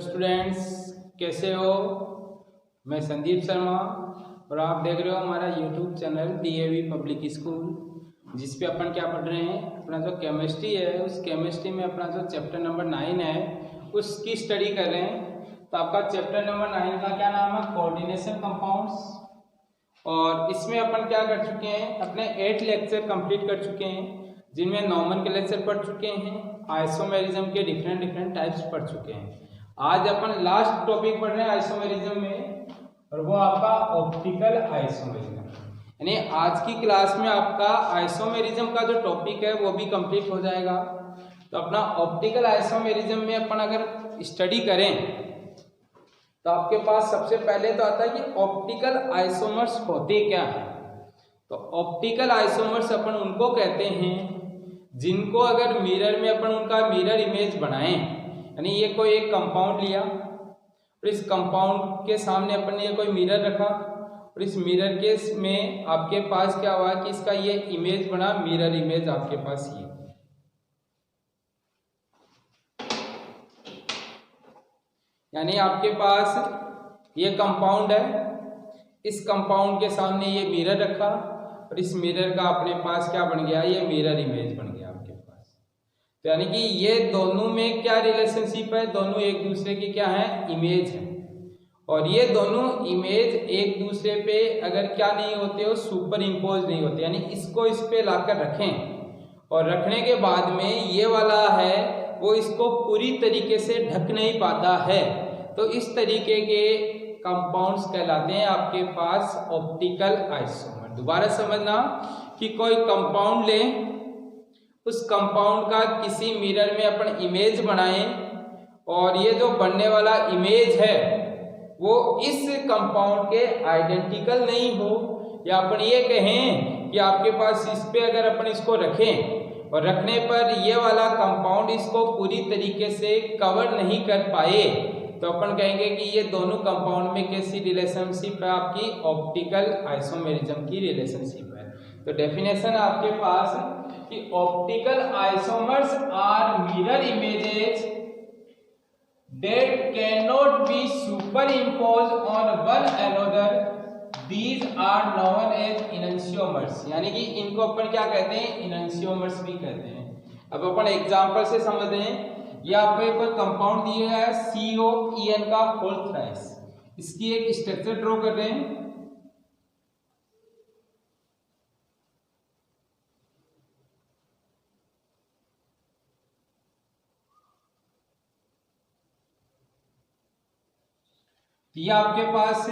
Students कैसे हो। मैं संदीप शर्मा और आप देख रहे हो हमारा YouTube channel DAV public school, जिस पे अपन क्या पढ़ रहे हैं, अपना जो केमिस्ट्री है उस केमिस्ट्री में अपना जो चैप्टर नंबर 9 है उसकी स्टडी कर रहे हैं। तो आपका चैप्टर नंबर 9 का क्या नाम है, कोऑर्डिनेशन कंपाउंड्स। और इसमें अपन क्या कर चुके हैं, अपने 8 लेक्चर कंप्लीट कर चुके हैं, जिनमें नॉमेनक्लेचर पढ़ चुके हैं, आइसोमेरिज्म के डिफरेंट टाइप्स पढ़ चुके हैं। आज अपन लास्ट टॉपिक पढ़ रहे हैं आइसोमेरिज्म में, और वो आपका ऑप्टिकल आइसोमेरिज्म। यानी आज की क्लास में आपका आइसोमेरिज्म का जो टॉपिक है वो भी कंप्लीट हो जाएगा। तो अपना ऑप्टिकल आइसोमेरिज्म में अपन अगर स्टडी करें तो आपके पास सबसे पहले तो आता है कि ऑप्टिकल आइसोमर्स होते क्या है। तो ऑप्टिकल आइसोमर्स अपन उनको कहते हैं जिनको अगर मिरर में अपन उनका मिरर इमेज बनाएं, यानी ये कोई एक कंपाउंड लिया और इस कंपाउंड के सामने अपन ने ये कोई मिरर रखा और इस मिरर के में आपके पास क्या हुआ कि इसका ये इमेज बना, मिरर इमेज आपके पास ये। यानी आपके पास ये कंपाउंड है, इस कंपाउंड के सामने ये मिरर रखा और इस मिरर का अपने पास क्या बन गया, ये मिरर इमेज बन गया आपके पास। तो यानी कि ये दोनों में क्या रिलेशनशिप है, दोनों एक दूसरे की क्या है, इमेज है। और ये दोनों इमेज एक दूसरे पे अगर क्या नहीं होते हो, सुपर इम्पोज नहीं होते, यानी इसको इस पे लाकर रखें और रखने के बाद में ये वाला है वो इसको पूरी तरीके से ढक नहीं पाता है, तो इस तरीके के कंपाउंड्स कहलाते हैं आपके पास ऑप्टिकल आइसोमर। दोबारा समझना कि कोई कंपाउंड लें, उस कंपाउंड का किसी मिरर में अपन इमेज बनाएं और ये जो बनने वाला इमेज है वो इस कंपाउंड के आइडेंटिकल नहीं हो, या अपन ये कहें कि आपके पास इस पे अगर अपन इसको रखें और रखने पर ये वाला कंपाउंड इसको पूरी तरीके से कवर नहीं कर पाए, तो अपन कहेंगे कि ये दोनों कंपाउंड में कैसी रिलेशनशिप है, आपकी ऑप्टिकल आइसोमेरिज्म की रिलेशनशिप है। तो डेफिनेशन आपके पास कि optical isomers are mirror images that cannot be superimposed on one another, these are known as enantiomers। यानी कि इनको अपन क्या कहते हैं, enantiomers भी कहते हैं। अब अपन एग्जांपल से समझ लें, ये आपको कोई कंपाउंड दिया है COEN का होल थ्राइस, इसकी एक स्ट्रक्चर ड्रॉ कर रहे हैं। ये आपके पास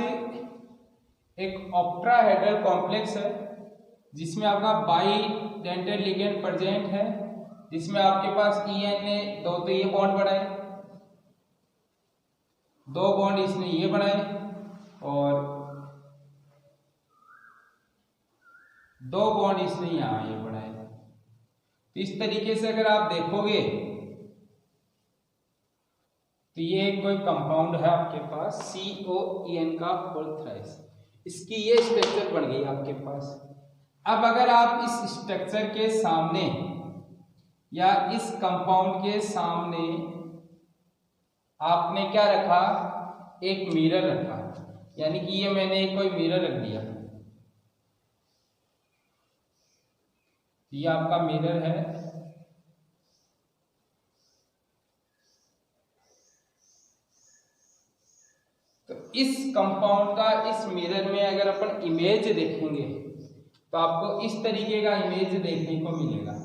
एक ऑक्ट्राहेड्रल कॉम्प्लेक्स है जिसमें आपका बाइडेंटेड लिगेंड प्रेजेंट है, जिसमें आपके पास EN ने दो तो ये बॉन्ड बनाए, दो बॉन्ड इसने ये बनाए और दो बॉन्ड इसने यहाँ ये बनाए। तो इस तरीके से अगर आप देखोगे तो ये कोई कंपाउंड है आपके पास COEN का होल थ्राइस, इसकी ये स्ट्रक्चर बन गई आपके पास। अब अगर आप इस स्ट्रक्चर के सामने या इस कंपाउंड के सामने आपने क्या रखा, एक मिरर रखा, यानी कि ये मैंने कोई मिरर रख दिया, ये आपका मिरर है। तो इस कंपाउंड का इस मिरर में अगर अपन इमेज देखेंगे तो आपको इस तरीके का इमेज देखने को मिलेगा।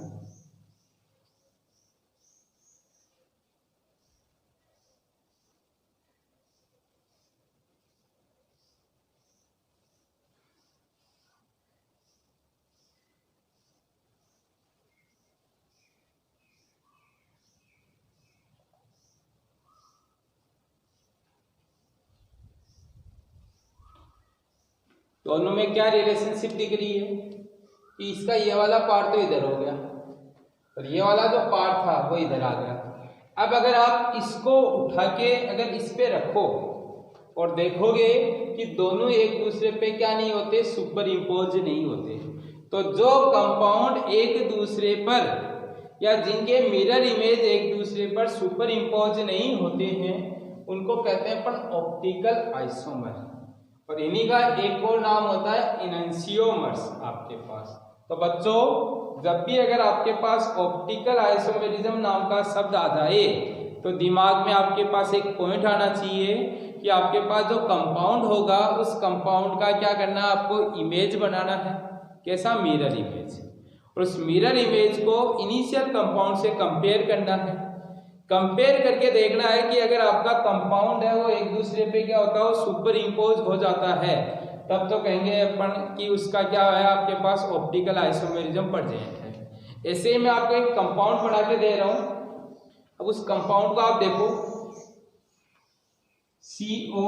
दोनों में क्या रिलेशनशिप दिख रही है कि इसका ये वाला पार्ट तो इधर हो गया और ये वाला जो पार्ट था वो इधर आ गया। अब अगर आप इसको उठा के अगर इस पे रखो और देखोगे कि दोनों एक दूसरे पे क्या नहीं होते, सुपर इम्पोज नहीं होते। तो जो कंपाउंड एक दूसरे पर या जिनके मिरर इमेज एक दूसरे पर सुपर इम्पोज नहीं होते हैं उनको कहते हैं अपन ऑप्टिकल आइसोमर, और इन्हीं का एक और नाम होता है इनैंशियोमर्स आपके पास। तो बच्चों जब भी अगर आपके पास ऑप्टिकल आइसोमेरिज्म नाम का शब्द आ जाए तो दिमाग में आपके पास एक पॉइंट आना चाहिए कि आपके पास जो कंपाउंड होगा उस कंपाउंड का क्या करना है, आपको इमेज बनाना है। कैसा? Mirror image. और उस मिरर इमेज को इनिशियल कंपाउंड से कंपेयर करना है। कंपेयर करके देखना है कि अगर आपका कंपाउंड है वो एक दूसरे पे क्या होता है, वो सुपर इम्पोज हो जाता है, तब तो कहेंगे अपन कि उसका क्या है, आपके पास ऑप्टिकल आइसोमेरिज्म प्रेजेंट है। ऐसे ही मैं आपको एक कंपाउंड बना के दे रहा हूं। अब उस कंपाउंड को आप देखो, CO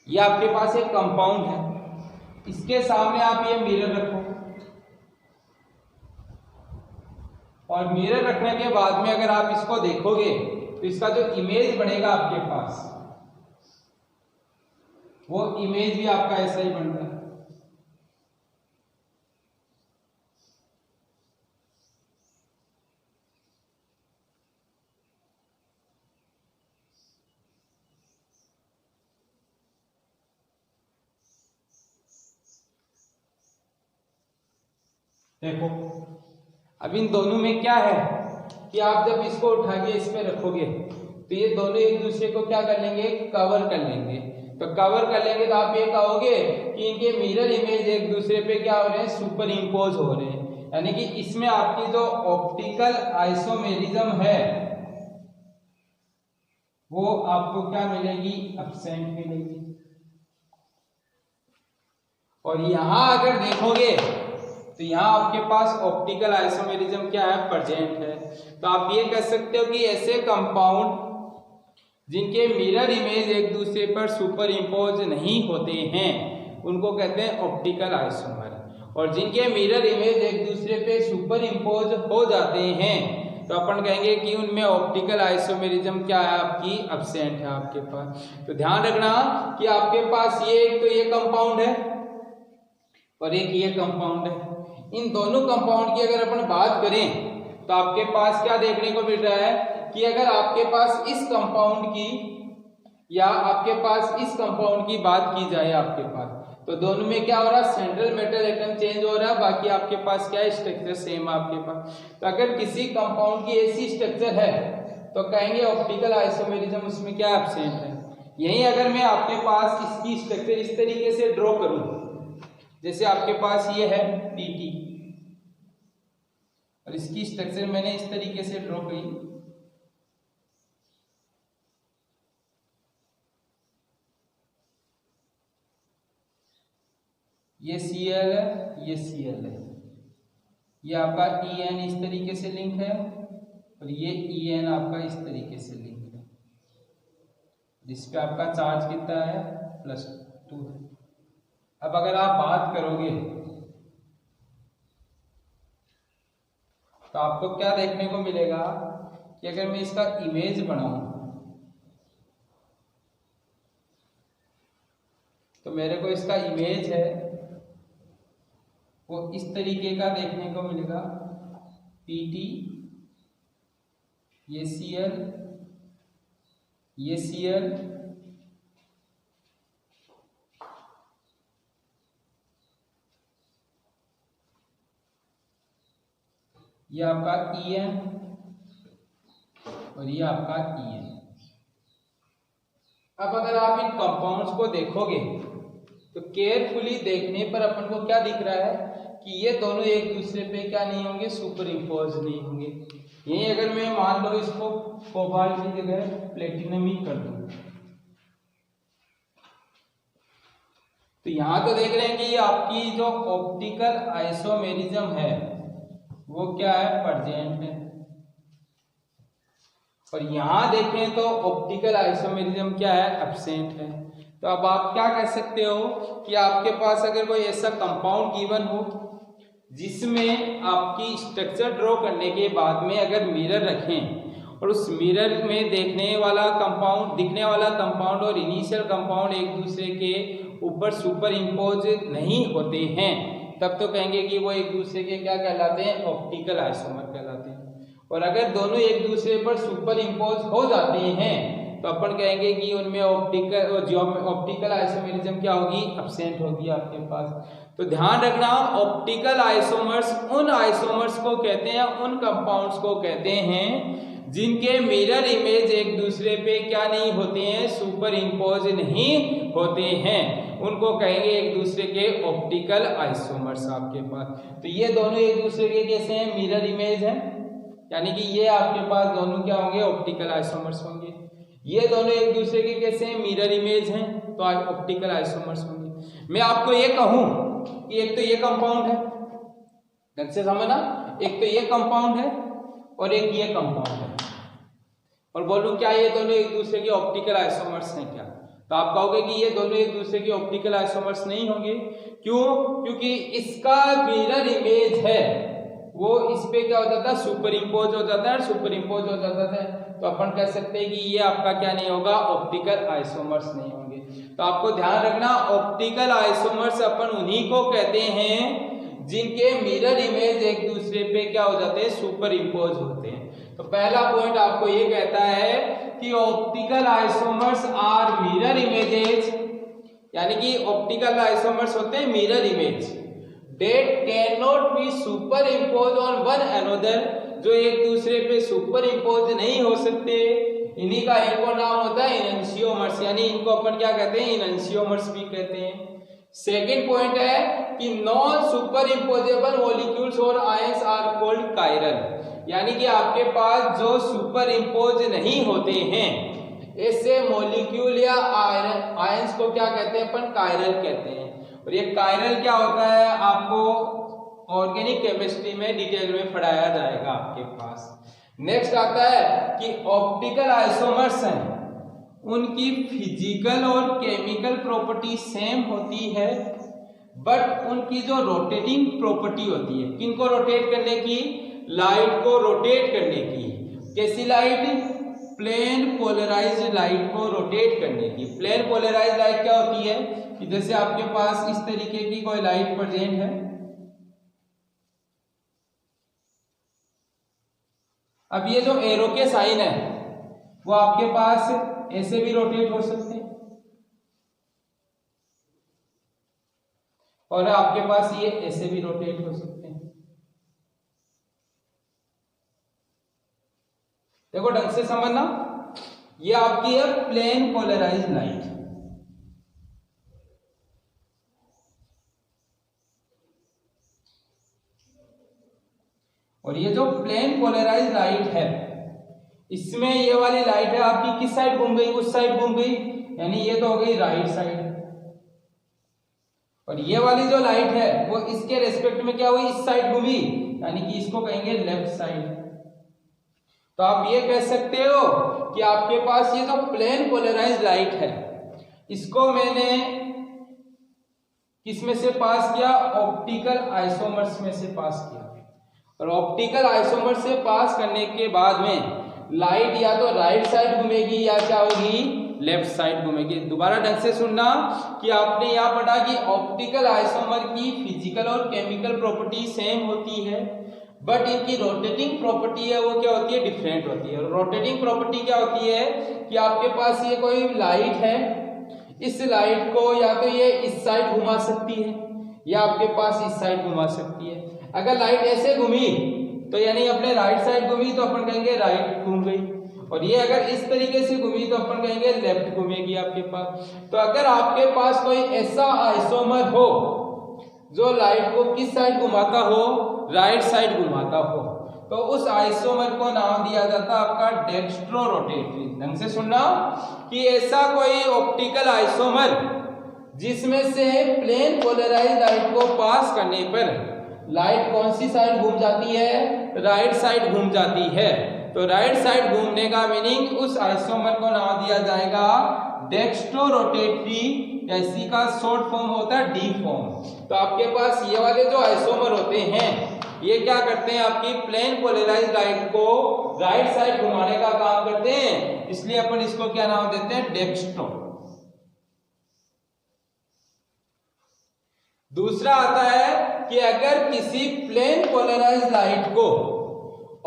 ये आपके पास एक कंपाउंड है, इसके सामने आप ये मिरर रखो, और मिरर रखने के बाद में अगर आप इसको देखोगे तो इसका जो इमेज बनेगा आपके पास, वो इमेज भी आपका ऐसा ही बन रहा है। देखो अब इन दोनों में क्या है कि आप जब इसको उठा के इस पे रखोगे तो ये दोनों एक दूसरे को क्या कर लेंगे, कवर कर लेंगे। तो कवर कर लेंगे तो आप ये कहोगे कि इनके मिरर इमेज एक दूसरे पे क्या हो रहे हैं, सुपर इम्पोज हो रहे हैं। यानी कि इसमें आपकी जो ऑप्टिकल आइसोमेरिज्म है वो आपको क्या मिलेगी, एब्सेंट मिलेगी। और यहां अगर देखोगे तो यहाँ आपके पास ऑप्टिकल आइसोमेरिज्म क्या है, प्रेजेंट है। तो आप ये कह सकते हो कि ऐसे कंपाउंड जिनके मिरर इमेज एक दूसरे पर सुपर इम्पोज नहीं होते हैं उनको कहते हैं ऑप्टिकल आइसोमर, और जिनके मिरर इमेज एक दूसरे पे सुपर इम्पोज हो जाते हैं तो अपन कहेंगे कि उनमें ऑप्टिकल आइसोमेरिज्म क्या है, आपकी एब्सेंट है आपके पास। तो ध्यान रखना कि आपके पास ये एक तो ये कंपाउंड है और एक ये कंपाउंड है। इन दोनों कंपाउंड की अगर अपन बात करें तो आपके पास क्या देखने को मिल रहा है कि अगर आपके पास इस कंपाउंड की या आपके पास इस कंपाउंड की बात की जाए आपके पास, तो दोनों में क्या हो रहा है, सेंट्रल मेटल एटम चेंज हो रहा है, बाकी आपके पास क्या है, स्ट्रक्चर सेम आपके पास। तो अगर किसी कंपाउंड की ऐसी स्ट्रक्चर है तो कहेंगे ऑप्टिकल आइसोमेरिज्म उसमें क्या एब्सेंट है। यही अगर मैं आपके पास इसकी स्ट्रक्चर इस तरीके से ड्रॉ करूं, जैसे आपके पास ये है PT और इसकी स्ट्रक्चर मैंने इस तरीके से ड्रॉ की, ये Cl है, ये Cl है, ये आपका En इस तरीके से लिंक है और ये En आपका इस तरीके से लिंक है, जिसपे आपका चार्ज कितना है, +2 है। अब अगर आप बात करोगे तो आपको क्या देखने को मिलेगा कि अगर मैं इसका इमेज बनाऊं तो मेरे को इसका इमेज है वो इस तरीके का देखने को मिलेगा, PT, ये Cl, ये Cl, ये आपका En और ये आपका En। अब अगर आप इन कंपाउंड्स को देखोगे तो केयरफुली देखने पर अपन को क्या दिख रहा है कि ये दोनों एक दूसरे पे क्या नहीं होंगे, सुपर इम्पोज नहीं होंगे। यही अगर मैं मान लो इसको कोबाल्ट की जगह प्लेटिनम ही कर दूं तो यहां तो देख रहे हैं कि आपकी जो ऑप्टिकल आइसोमेरिज्म है वो क्या है, प्रेजेंट है। और यहां देखें तो ऑप्टिकल आइसोमेरिज्म क्या है, एब्सेंट है। तो अब आप क्या कह सकते हो कि आपके पास अगर कोई ऐसा कंपाउंड गिवन हो जिसमें आपकी स्ट्रक्चर ड्रॉ करने के बाद में अगर मिरर रखें और उस मिरर में दिखने वाला कंपाउंड और इनिशियल कंपाउंड एक दूसरे के ऊपर सुपर इम्पोज नहीं होते हैं, तब तो कहेंगे कि वो एक दूसरे के क्या कहलाते हैं, ऑप्टिकल आइसोमर कहलाते हैं। और अगर दोनों एक दूसरे पर सुपर इम्पोज हो जाते हैं तो अपन कहेंगे कि उनमें ऑप्टिकल आइसोमेरिज्म क्या होगी, एब्सेंट होगी आपके पास। तो ध्यान रखना, ऑप्टिकल आइसोमर्स उन आइसोमर्स को कहते हैं, उन कंपाउंड्स को कहते हैं जिनके मिरर इमेज एक दूसरे पे क्या नहीं होते हैं, सुपर इम्पोज नहीं होते हैं, उनको कहेंगे एक दूसरे के ऑप्टिकल आइसोमर्स आपके पास। तो ये दोनों एक दूसरे के कैसे हैं, मिरर इमेज है, यानी कि ये आपके पास दोनों क्या होंगे, ऑप्टिकल आइसोमर्स होंगे। ये दोनों एक दूसरे के कैसे हैं, मिरर इमेज हैं, तो ऑप्टिकल आइसोमर्स होंगे। मैं आपको ये कहूं कि एक तो ये कंपाउंड है, ढंग से समझना, एक तो ये कंपाउंड है और एक ये कंपाउंड है, और बोलूं क्या ये दोनों एक दूसरे के ऑप्टिकल आइसोमर्स हैं क्या, तो आप कहोगे कि ये दोनों एक दूसरे के ऑप्टिकल आइसोमर्स नहीं होंगे। क्यों? क्योंकि इसका मिरर इमेज है वो इस पे क्या हो जाता है, सुपर इम्पोज हो जाता है, सुपर इम्पोज हो जाता है, तो अपन कह सकते हैं कि ये आपका क्या नहीं होगा, ऑप्टिकल आइसोमर्स नहीं होंगे। तो आपको ध्यान रखना, ऑप्टिकल आइसोमर्स अपन उन्हीं को कहते हैं जिनके मिरर इमेज एक दूसरे पे क्या हो जाते हैं, सुपर इम्पोज होते हैं। तो पहला पॉइंट आपको ये कहता है कि optical isomers are mirror images, यानी कि ऑप्टिकल आइसोमर्स होते हैं mirror image that cannot be superimposed on one another, जो एक दूसरे पे सुपर इम्पोज नहीं हो सकते। इन्हीं का एक और नाम होता है इनैंशियोमर्स, यानी इनको अपन क्या कहते हैं, इनैंशियोमर्स भी कहते हैं। सेकेंड पॉइंट है कि नॉन सुपर इम्पोजेबल मॉलिक्यूल्स और आयंस आर कॉल्ड कायरल, यानी कि आपके पास जो सुपर इम्पोज नहीं होते हैं ऐसे मॉलिक्यूल या आयंस को क्या कहते हैं, अपन कायरल कहते हैं। और ये कायरल क्या होता है आपको ऑर्गेनिक केमिस्ट्री में डिटेल में पढ़ाया जाएगा आपके पास। नेक्स्ट आता है कि ऑप्टिकल आइसोमर्स हैं, उनकी फिजिकल और केमिकल प्रॉपर्टी सेम होती है, बट उनकी जो रोटेटिंग प्रॉपर्टी होती है, किनको रोटेट करने की, लाइट को रोटेट करने की। कैसी लाइट? प्लेन पोलराइज्ड लाइट को रोटेट करने की। प्लेन पोलराइज्ड लाइट क्या होती है कि जैसे आपके पास इस तरीके की कोई लाइट प्रेजेंट है, अब ये जो एरो के साइन है वो आपके पास ऐसे भी रोटेट हो सकते हैं और आपके पास ये ऐसे भी रोटेट हो सकते हैं। देखो ढंग से समझना, ये आपकी है प्लेन पोलराइज्ड लाइट, और ये जो प्लेन पोलराइज्ड लाइट है इसमें ये वाली लाइट है आपकी किस साइड घूम गई, उस साइड घूम गई, यानी ये तो हो गई राइट साइड, और ये वाली जो लाइट है वो इसके रेस्पेक्ट में क्या हुई, इस साइड घूमी, यानी कि इसको कहेंगे लेफ्ट साइड। तो आप ये कह सकते हो कि आपके पास ये जो प्लेन पोलराइज्ड लाइट है इसको मैंने किस में से पास किया, ऑप्टिकल आइसोमर्स में से पास किया, और ऑप्टिकल आइसोमर से पास करने के बाद में लाइट या तो राइट साइड घूमेगी या क्या होगी, लेफ्ट साइड घूमेगी। दोबारा ढंग से सुनना कि आपने यहाँ पढ़ा कि ऑप्टिकल आइसोमर की फिजिकल और केमिकल प्रॉपर्टी सेम होती है, बट इनकी रोटेटिंग प्रॉपर्टी है वो क्या होती है, डिफरेंट होती है। रोटेटिंग प्रॉपर्टी क्या होती है कि आपके पास ये कोई लाइट है, इस लाइट को या तो ये इस साइड घुमा सकती है या आपके पास इस साइड घुमा सकती है। अगर लाइट ऐसे घूमी तो यानी अपने राइट साइड घूमी तो अपन कहेंगे राइट घूम गई, और ये अगर इस तरीके से घूमी तो अपन कहेंगे लेफ्ट घूमेगी आपके पास। तो अगर आपके पास कोई ऐसा आइसोमर हो जो लाइट को किस साइड घुमाता हो, राइट साइड घुमाता हो, तो उस आइसोमर को नाम दिया जाता है आपका डेक्स्ट्रो रोटेटरी। ढंग से सुनना कि ऐसा कोई ऑप्टिकल आइसोमर जिसमें से प्लेन पोलराइज्ड लाइट को पास करने पर लाइट कौन सी साइड घूम जाती है, राइट साइड घूम जाती है। तो राइट साइड घूमने का मीनिंग उस आइसोमर को नाम दिया जाएगा डेक्स्ट्रो रोटेटरी, या इसी का शॉर्ट फॉर्म होता है डी फॉर्म। तो आपके पास ये वाले जो आइसोमर होते हैं ये क्या करते हैं, आपकी प्लेन पोलराइज लाइट को राइट साइड घुमाने का काम करते हैं, इसलिए अपन इसको क्या नाम देते हैं, डेक्स्ट्रो। दूसरा आता है कि अगर किसी प्लेन पोलराइज लाइट को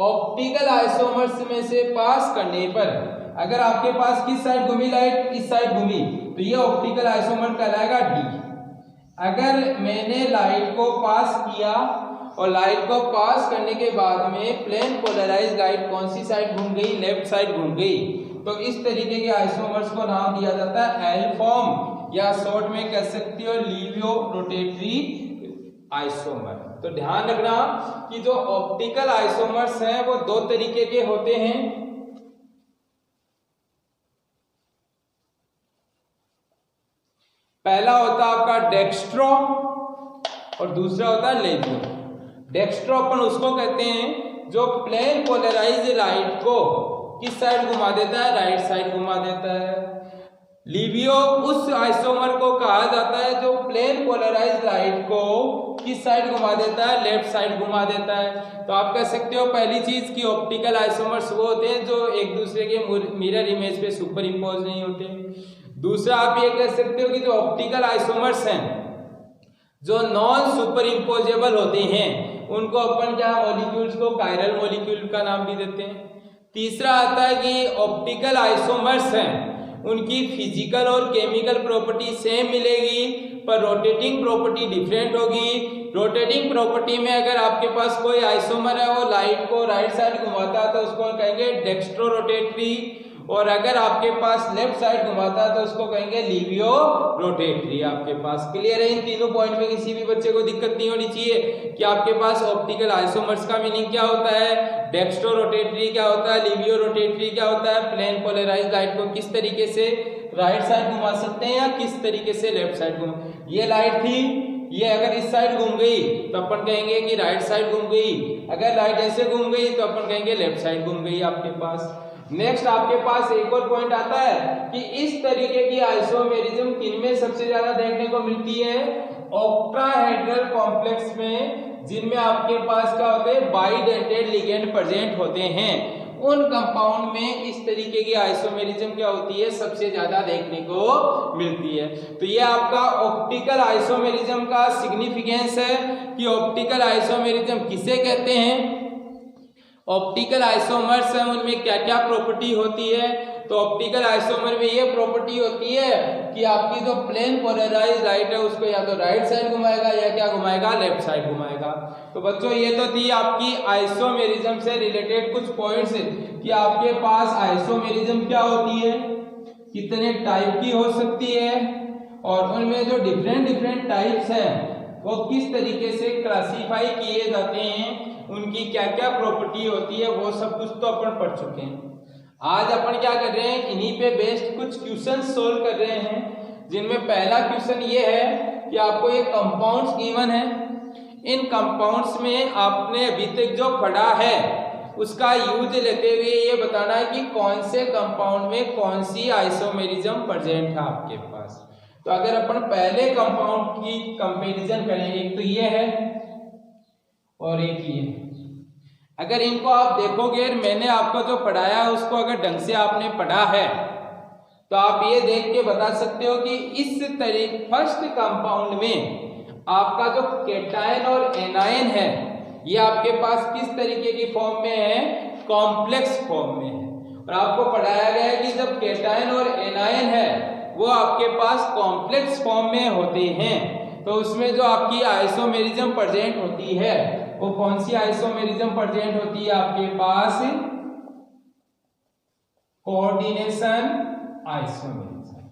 ऑप्टिकल आइसोमर्स में से पास करने पर, अगर आपके पास किस साइड घूमी लाइट, इस साइड घूमी, तो ये ऑप्टिकल आइसोमर कहलाएगा डी। अगर मैंने लाइट को पास किया और लाइट को पास करने के बाद में प्लेन पोलराइज लाइट कौन सी साइड घूम गई, लेफ्ट साइड घूम गई, तो इस तरीके के आइसोमर्स को नाम दिया जाता है एल फॉर्म, या शॉर्ट में कह सकते हो लिवियो रोटेटरी आइसोमर। तो ध्यान रखना कि जो ऑप्टिकल आइसोमर्स हैं वो दो तरीके के होते हैं। पहला होता है आपका डेक्स्ट्रो और दूसरा होता है लेवियो। डेक्स्ट्रो अपन उसको कहते हैं जो प्लेन पोलराइज लाइट को किस साइड घुमा देता है, राइट साइड घुमा देता है। लिवियो उस आइसोमर को कहा जाता है जो प्लेन पोलराइज लाइट को किस साइड घुमा देता है, लेफ्ट साइड घुमा देता है। तो आप कह सकते हो पहली चीज कि ऑप्टिकल आइसोमर्स वो होते हैं जो एक दूसरे के मिरर इमेज पे सुपर इम्पोज नहीं होते। दूसरा आप ये कह सकते हो कि जो ऑप्टिकल आइसोमर्स हैं जो नॉन सुपर इम्पोजेबल होते हैं उनको अपन क्या मॉलिक्यूल्स को कायरल मॉलिक्यूल का नाम भी देते हैं। तीसरा आता है कि ऑप्टिकल आइसोमर्स हैं उनकी फिजिकल और केमिकल प्रॉपर्टी सेम मिलेगी पर रोटेटिंग प्रॉपर्टी डिफरेंट होगी। रोटेटिंग प्रॉपर्टी में अगर आपके पास कोई आइसोमर है वो लाइट को राइट साइड घुमाता है तो उसको कहेंगे डेक्स्ट्रो रोटेटरी, और अगर आपके पास लेफ्ट साइड घुमाता है तो उसको कहेंगे लिवियो रोटेटरी। आपके पास क्लियर है? इन तीनों पॉइंट में किसी भी बच्चे को दिक्कत नहीं होनी चाहिए कि आपके पास ऑप्टिकल आइसोमर्स का मीनिंग क्या होता है, डेक्स्ट्रो रोटेटरी क्या होता है, लिवियो रोटेटरी क्या होता है, प्लेन पोलराइज लाइट को किस तरीके से राइट साइड घुमा सकते हैं या किस तरीके से लेफ्ट साइड घुमा। ये लाइट थी, ये अगर इस साइड घूम गई तो अपन कहेंगे कि राइट साइड घूम गई, अगर लाइट ऐसे घूम गई तो अपन कहेंगे लेफ्ट साइड घूम गई आपके पास। नेक्स्ट आपके पास एक और पॉइंट आता है कि इस तरीके की आइसोमेरिज्म किनमें सबसे ज्यादा देखने को मिलती है, ऑक्टाहेड्रल कॉम्प्लेक्स में, जिनमें आपके पास क्या होते हैं बाइडेंटेड लिगेंड प्रेजेंट होते हैं। उन कंपाउंड में इस तरीके की आइसोमेरिज्म क्या होती है, सबसे ज्यादा देखने को मिलती है। तो ये आपका ऑप्टिकल आइसोमेरिज्म का सिग्निफिकेंस है कि ऑप्टिकल आइसोमेरिज्म किसे कहते हैं, ऑप्टिकल आइसोमर्स हैं उनमें क्या क्या प्रॉपर्टी होती है। तो ऑप्टिकल आइसोमर में ये प्रॉपर्टी होती है कि आपकी जो प्लेन पोलराइज लाइट है उसको या तो राइट साइड घुमाएगा या क्या घुमाएगा, लेफ्ट साइड घुमाएगा। तो बच्चों ये तो थी आपकी आइसोमेरिज्म से रिलेटेड कुछ पॉइंट्स कि आपके पास आइसोमेरिज्म क्या होती है, कितने टाइप की हो सकती है, और उनमें जो डिफरेंट टाइप्स हैं वो किस तरीके से क्लासीफाई किए जाते हैं, उनकी क्या क्या प्रॉपर्टी होती है, वो सब कुछ तो अपन पढ़ चुके हैं। आज अपन क्या कर रहे हैं, इन्हीं पे बेस्ड कुछ क्वेश्चन सोल्व कर रहे हैं, जिनमें पहला क्वेश्चन ये है कि आपको ये कंपाउंड्स गिवन है, इन कंपाउंड्स में आपने अभी तक जो पढ़ा है उसका यूज लेते हुए ये बताना है कि कौन से कंपाउंड में कौन सी आइसोमेरिज्म प्रेजेंट है आपके पास। तो अगर अपन पहले कंपाउंड की कंपैरिजन करें, एक तो ये है और एक ये, अगर इनको आप देखोगे, मैंने आपको जो पढ़ाया है उसको अगर ढंग से आपने पढ़ा है तो आप ये देख के बता सकते हो कि इस तरीके फर्स्ट कंपाउंड में आपका जो केटायन और एनायन है ये आपके पास किस तरीके की फॉर्म में है, कॉम्प्लेक्स फॉर्म में है। और आपको पढ़ाया गया है कि जब केटायन और एनायन है वो आपके पास कॉम्प्लेक्स फॉर्म में होते हैं तो उसमें जो आपकी आइसोमेरिज्म प्रेजेंट होती है वो कौन सी आइसोमेरिज्म प्रेजेंट होती है आपके पास, कोऑर्डिनेशन आइसोमेरिज्म।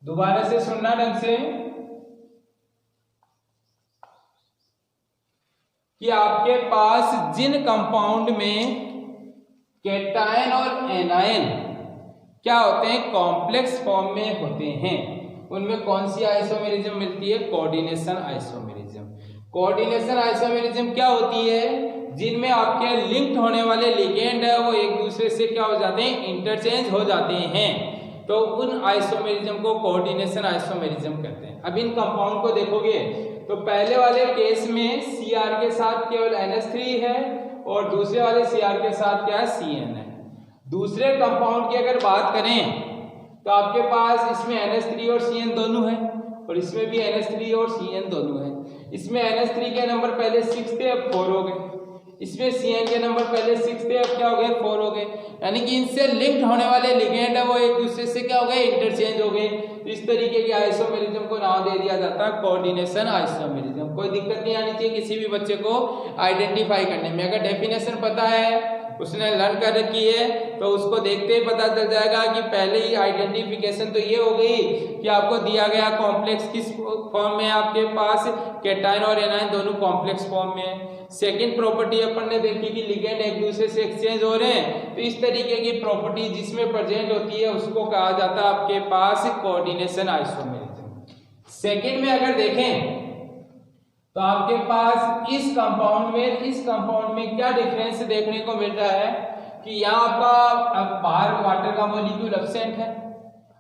दोबारा से सुनना ढंग से कि आपके पास जिन कंपाउंड में केटायन और एनायन क्या होते हैं, कॉम्प्लेक्स फॉर्म में होते हैं, उनमें कौन सी आइसोमेरिज्म मिलती है, कोऑर्डिनेशन आइसोमेरिज्म। कोऑर्डिनेशन आइसोमेरिज्म क्या होती है, जिनमें आपके लिंक्ड होने वाले लिगेंड है वो एक दूसरे से क्या हो जाते हैं, इंटरचेंज हो जाते हैं, तो उन आइसोमेरिज्म को कोऑर्डिनेशन आइसोमेरिज्म कहते हैं। अब इन कंपाउंड को देखोगे तो पहले वाले केस में Cr के साथ केवल NH3 है और दूसरे वाले Cr के साथ क्या है, Cn है। दूसरे कंपाउंड की अगर बात करें तो आपके पास इसमें NH3 और Cn दोनों है और इसमें भी NH3 और Cn दोनों है। इसमें NH3 के नंबर पहले 6 थे, अब 4 हो गए। इसमें Cn के नंबर पहले 6 थे, अब क्या हो गए, 4 हो गए। यानी कि इनसे लिंक्ड होने वाले लिगेंड है वो एक दूसरे से क्या हो गए, इंटरचेंज हो गए। तो इस तरीके के आइसोमेरिज्म को नाम दे दिया जाता है कोऑर्डिनेशन आइसोमेरिज्म। कोई दिक्कत नहीं आनी चाहिए किसी भी बच्चे को आइडेंटिफाई करने में। अगर डेफिनेशन पता है, उसने लर्न कर रखी है, तो उसको देखते ही पता चल जाएगा कि पहले ही आइडेंटिफिकेशन तो ये हो गई कि आपको दिया गया कॉम्प्लेक्स किस फॉर्म में है, आपके पास कैटायन और एनायन दोनों कॉम्प्लेक्स फॉर्म में है। सेकंड प्रॉपर्टी अपन ने देखी कि लिगेंड एक दूसरे से एक्सचेंज हो रहे हैं, तो इस तरीके की प्रॉपर्टी जिसमें प्रेजेंट होती है उसको कहा जाता है आपके पास कोऑर्डिनेशन आइसोमेरिज्म। सेकंड में अगर देखें तो आपके पास इस कंपाउंड में क्या डिफरेंस देखने को मिल रहा है कि यहाँ आपका बाहर वाटर का मॉलिक्यूल एब्सेंट है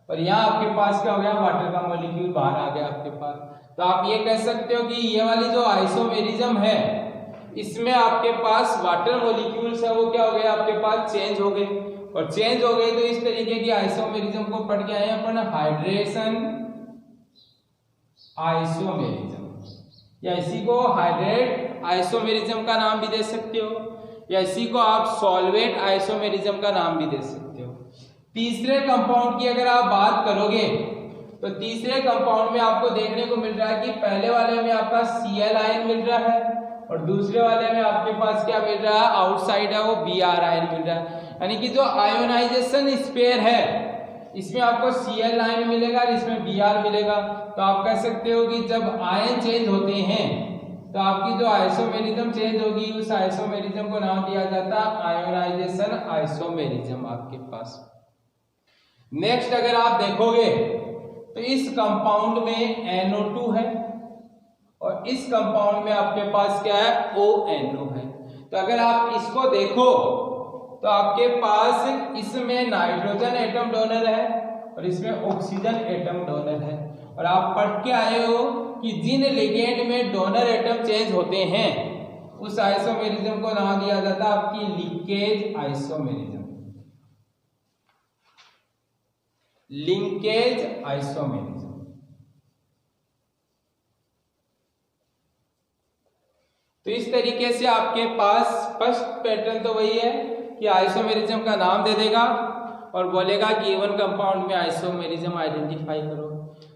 और यहाँ आपके पास क्या हो गया, वाटर का मॉलिक्यूल बाहर आ गया आपके पास। तो आप ये कह सकते हो कि ये वाली जो आइसोमेरिज्म है इसमें आपके पास वाटर मॉलिक्यूल्स है वो क्या हो गए, आपके पास चेंज हो गए। और चेंज हो गए तो इस तरीके की आइसोमेरिज्म को पढ़ के आए अपन हाइड्रेशन आइसोमेरिज्म, या इसी को हाइड्रेट आइसोमेरिज्म का नाम भी दे सकते हो, या इसी को आप सॉल्वेट आइसोमेरिज्म का नाम भी दे सकते हो। तीसरे कंपाउंड की अगर आप बात करोगे तो तीसरे कंपाउंड में आपको देखने को मिल रहा है कि पहले वाले में आपका Cl आयन मिल रहा है और दूसरे वाले में आपके पास क्या मिल रहा है, आउटसाइड है वो Br आयन मिल रहा है। यानी कि जो आयोनाइजेशन स्पेयर है इसमें आपको Cl आयन मिलेगा और इसमें Br मिलेगा। तो आप कह सकते हो कि जब आयन चेंज होते हैं तो आपकी जो आइसोमेरिज्म चेंज होगी उस आइसोमेरिज्म को नाम दिया जाता है आयोनाइजेशन आइसोमेरिज्म आपके पास। नेक्स्ट अगर आप देखोगे तो इस कंपाउंड में NO2 है और इस कंपाउंड में आपके पास क्या है, ONO है। तो अगर आप इसको देखो तो आपके पास इसमें नाइट्रोजन एटम डोनर है और इसमें ऑक्सीजन एटम डोनर है। और आप पढ़ के आए हो कि जिन लिगेंड में डोनर एटम चेंज होते हैं उस आइसोमेरिज्म को नाम दिया जाता है आपकी लिंकेज आइसोमेरिज्म, लिंकेज आइसोमेरिज्म। तो इस तरीके से आपके पास फर्स्ट पैटर्न तो वही है कि आइसोमेरिज्म का नाम दे देगा और बोलेगा कि गिवन कंपाउंड में आइसोमेरिज्म आइडेंटिफाई करो।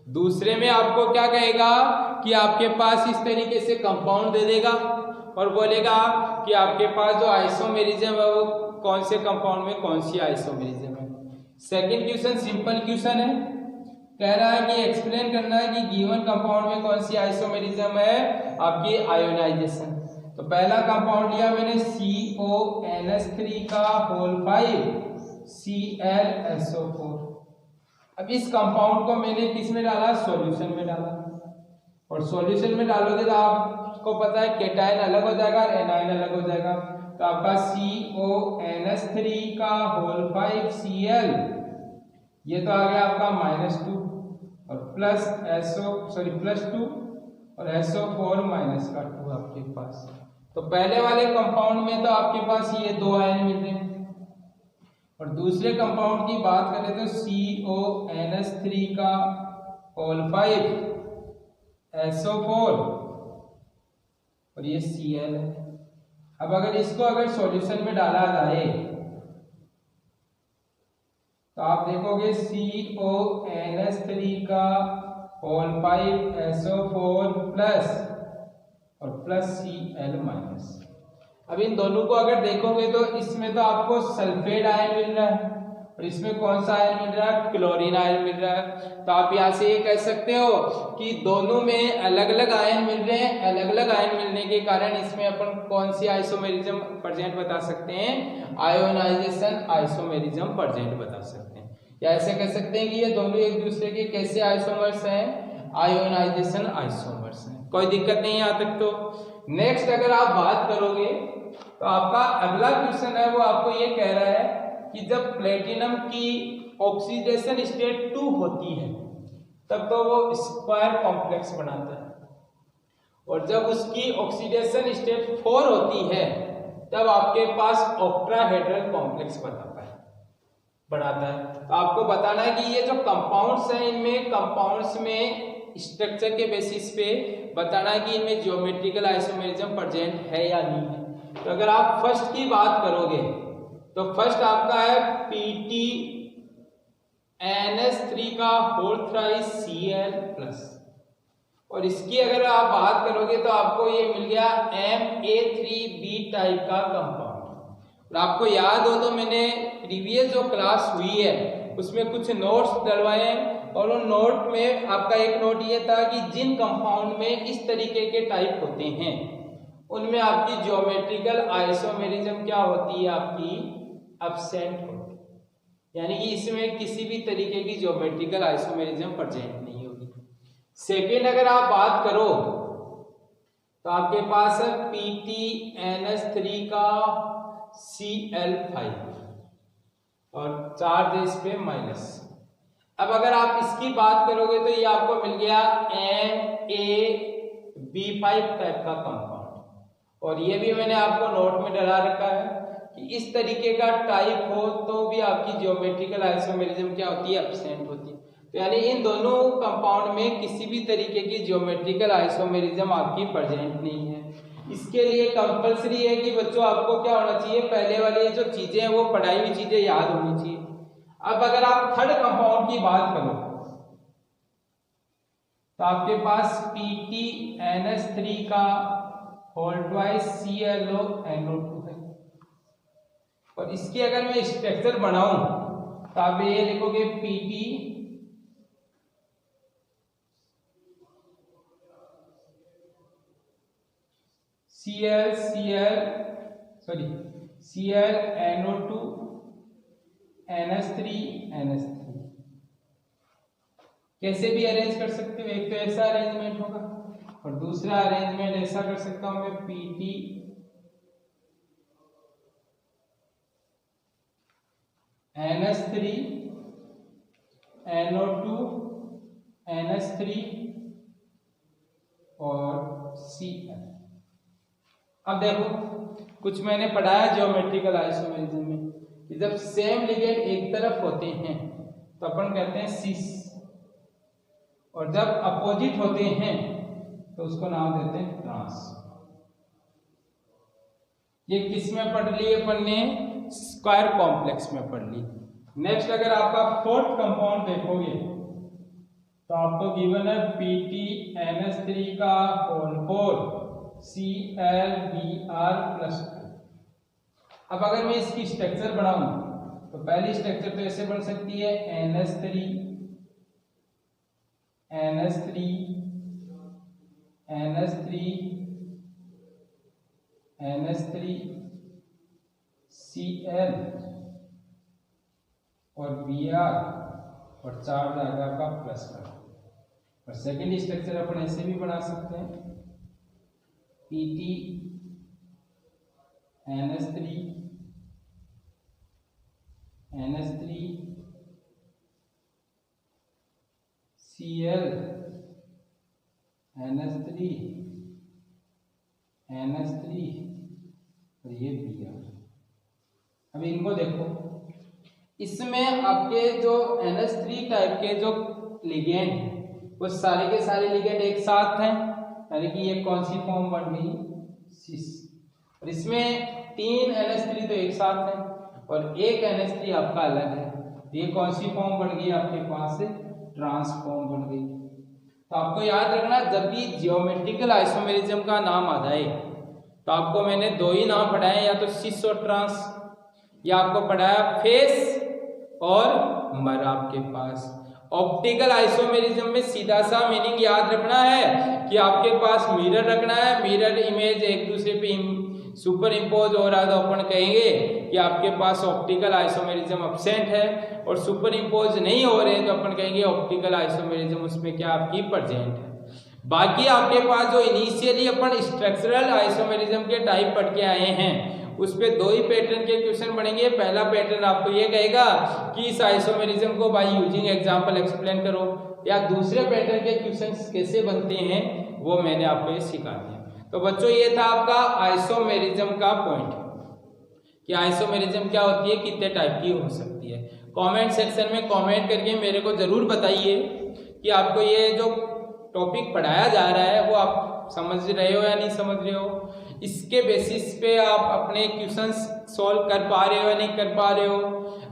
दूसरे में आपको क्या कहेगा कि आपके पास इस तरीके से कंपाउंड दे देगा और बोलेगा कि आपके पास जो आइसोमेरिज्म है वो कौन से कंपाउंड में कौन सी आइसोमेरिज्म है। सेकंड क्वेश्चन सिंपल क्वेश्चन है, कह रहा है कि एक्सप्लेन करना है कि गिवन कंपाउंड में कौन सी आइसोमेरिज्म है आपकी आयोनाइजेशन। तो पहला कंपाउंड लिया मैंने CONH3 का होल 5 ClSO4। अब इस कंपाउंड को मैंने किस में डाला, सॉल्यूशन में डाला। और सॉल्यूशन में डालोगे तो आपको पता है कैटायन अलग हो जाएगा और एनायन अलग हो जाएगा। तो आपका CONH3 का होल 5 Cl ये तो आ गया आपका -2 और +2 और SO4 -2 आपके पास। तो पहले वाले कंपाउंड में तो आपके पास ये 2 आयन मिल रहे हैं और दूसरे कंपाउंड की बात करें तो CONH3 का होल 5 SO4 और ये Cl है। अब अगर इसको सॉल्यूशन में डाला जाए तो आप देखोगे CONH3 का होल 5 SO4 प्लस और प्लस Cl माइनस। अब इन दोनों को अगर देखोगे तो इसमें तो आपको सल्फेट आयन मिल रहा है और इसमें कौन सा आयन मिल रहा है, क्लोरीन आयन मिल रहा है। तो आप यहाँ से ये कह सकते हो कि दोनों में अलग अलग आयन मिल रहे हैं। अलग अलग आयन मिलने के कारण इसमें अपन कौन सी आइसोमेरिज्म प्रेजेंट बता सकते हैं, आयोनाइजेशन आइसोमेरिज्म प्रेजेंट बता सकते हैं। या ऐसे कह सकते हैं कि ये दोनों एक दूसरे के कैसे आइसोमर्स हैं, आयोनाइजेशन आइसोमर्स हैं। कोई दिक्कत नहीं यहाँ तक। तो नेक्स्ट अगर आप बात करोगे तो आपका अगला क्वेश्चन है वो आपको ये कह रहा है कि जब प्लेटिनम की ऑक्सीडेशन स्टेट 2 होती है तब तो वो स्क्वायर कॉम्प्लेक्स बनाता है। और जब उसकी ऑक्सीडेशन स्टेट 4 होती है तब आपके पास ऑक्टाहेड्रल कॉम्प्लेक्स बनाता है। तो आपको बताना है कि ये जो कंपाउंड्स हैं इनमें कंपाउंड्स में स्ट्रक्चर के बेसिस पे बताना है कि इनमें ज्योमेट्रिकल आइसोमेरिज्म प्रेजेंट है या नहीं है। तो अगर आप फर्स्ट की बात करोगे तो फर्स्ट आपका है Pt NH3 का होल थ्राइस Cl प्लस, और इसकी अगर आप बात करोगे तो आपको ये मिल गया Ma3B टाइप का कंपाउंड। और आपको याद हो तो मैंने प्रीवियस जो क्लास हुई है उसमें कुछ नोट्स डलवाए हैं, और उन नोट में आपका एक नोट ये था कि जिन कंपाउंड में इस तरीके के टाइप होते हैं उनमें आपकी ज्योमेट्रिकल आइसोमेरिज्म क्या होती है, आपकी एब्सेंट होती है, यानी कि इसमें किसी भी तरीके की ज्योमेट्रिकल आइसोमेरिज्म प्रेजेंट नहीं होगी। सेकेंड अगर आप बात करो तो आपके पास है PtNH3 का Cl5 और चार्ज है इस पे माइनस। अब अगर आप इसकी बात करोगे तो ये आपको मिल गया MaB5 टाइप का कंपाउंड, और ये भी मैंने आपको नोट में डला रखा है कि इस तरीके का टाइप हो तो भी आपकी ज्योमेट्रिकल आइसोमेरिज्म क्या होती है, एब्सेंट होती है। तो यानी इन दोनों कंपाउंड में किसी भी तरीके की ज्योमेट्रिकल आइसोमेरिज्म आपकी प्रेजेंट नहीं है। इसके लिए कंपलसरी है कि बच्चों आपको क्या होना चाहिए, पहले वाली जो चीजें हैं वो पढ़ाई हुई चीजें याद होनी चाहिए। अब अगर आप थर्ड कंपाउंड की बात करो तो आपके पास PtNH3 का होल ट्वाइस ClO2 है, और इसकी अगर मैं स्ट्रक्चर बनाऊं तो आप ये लिखोगे ClNO2 NH3 कैसे भी अरेंज कर सकते हो, एक तो ऐसा अरेंजमेंट होगा और दूसरा अरेंजमेंट ऐसा कर सकता हूं मैं PtNH3 NO2 NH3 और Cl। अब देखो कुछ मैंने पढ़ाया ज्योमेट्रिकल आइसोमेरिज्म में कि जब सेम लिगेंड एक तरफ होते हैं तो अपन कहते हैं सिस, और जब अपोजिट होते हैं तो उसको नाम देते हैं ट्रांस। ये किस में पढ़ ली अपन ने, स्क्वायर कॉम्प्लेक्स में पढ़ ली। नेक्स्ट अगर आपका फोर्थ कंपाउंड देखोगे तो आपको गिवन है PtNH3 का होल 4 ClBr+2। अब अगर मैं इसकी स्ट्रक्चर बनाऊं तो पहली स्ट्रक्चर तो ऐसे बन सकती है NH3 Cl और Br और चार्ज आ गया आपका प्लस का। और सेकेंड स्ट्रक्चर अपन ऐसे भी बना सकते हैं PtNH3 Cl NH3 और ये Br। अब इनको देखो, इसमें आपके जो NH3 टाइप के जो लिगेंड वो सारे के सारे लिगेंड एक साथ हैं, यानी कि ये कौन सी फॉर्म बन गई, सिस। और इसमें 3 NH3 तो एक साथ हैं और एक NH3 आपका अलग है, ये कौन सी फॉर्म बन गई आपके पास, ट्रांसफॉर्म बन गई। तो आपको याद रखना जब भी जियोमेट्रिकल आइसोमेरिज्म का नाम आ जाए तो आपको मैंने दो ही नाम पढ़ाए, या तो सिस और ट्रांस, या आपको पढ़ाया फेस और मर। आपके पास ऑप्टिकल आइसोमेरिज्म में सीधा सा मीनिंग याद रखना है कि आपके पास मिरर रखना है, मिरर इमेज एक दूसरे पे सुपर इम्पोज हो रहा है तो अपन कहेंगे कि आपके पास ऑप्टिकल आइसोमेरिज्म एब्सेंट है, और सुपर इम्पोज नहीं हो रहे तो अपन कहेंगे ऑप्टिकल आइसोमेरिज्म उसमें क्या आपकी प्रेजेंट है। बाकी आपके पास जो इनिशियली अपन स्ट्रक्चरल आइसोमेरिज्म के टाइप पढ़ के आए हैं उस पे दो ही पैटर्न के क्वेश्चन बनेंगे। पहला पैटर्न आपको ये कहेगा कि इस आइसोमेरिज्म को बाय यूजिंग एग्जांपल एक्सप्लेन करो, या दूसरे पैटर्न के क्वेश्चंस कैसे बनते हैं वो मैंने आपको ये सिखा दिया। तो बच्चों ये था आपका आइसोमेरिज्म का पॉइंट कि आइसोमेरिज्म क्या होती है, कितने टाइप की हो सकती है। कमेंट सेक्शन में कमेंट करके मेरे को जरूर बताइए कि आपको ये जो टॉपिक पढ़ाया जा रहा है वो आप समझ रहे हो या नहीं समझ रहे हो। इसके बेसिस पे आप अपने क्वेश्चंस सॉल्व कर पा रहे हो या नहीं कर पा रहे हो।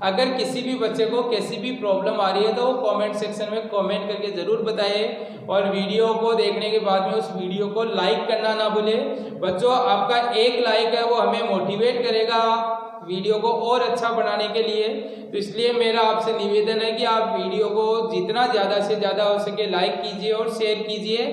अगर किसी भी बच्चे को कैसी भी प्रॉब्लम आ रही है तो वो कमेंट सेक्शन में कमेंट करके ज़रूर बताइए, और वीडियो को देखने के बाद में उस वीडियो को लाइक करना ना भूले। बच्चों आपका एक लाइक है वो हमें मोटिवेट करेगा वीडियो को और अच्छा बनाने के लिए। तो इसलिए मेरा आपसे निवेदन है कि आप वीडियो को जितना ज़्यादा से ज़्यादा हो सके लाइक कीजिए और शेयर कीजिए,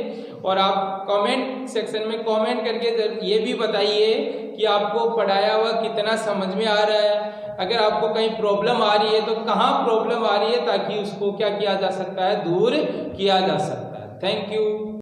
और आप कमेंट सेक्शन में कमेंट करके ये भी बताइए कि आपको पढ़ाया हुआ कितना समझ में आ रहा है। अगर आपको कहीं प्रॉब्लम आ रही है तो कहाँ प्रॉब्लम आ रही है, ताकि उसको क्या किया जा सकता है, दूर किया जा सकता है। Thank you.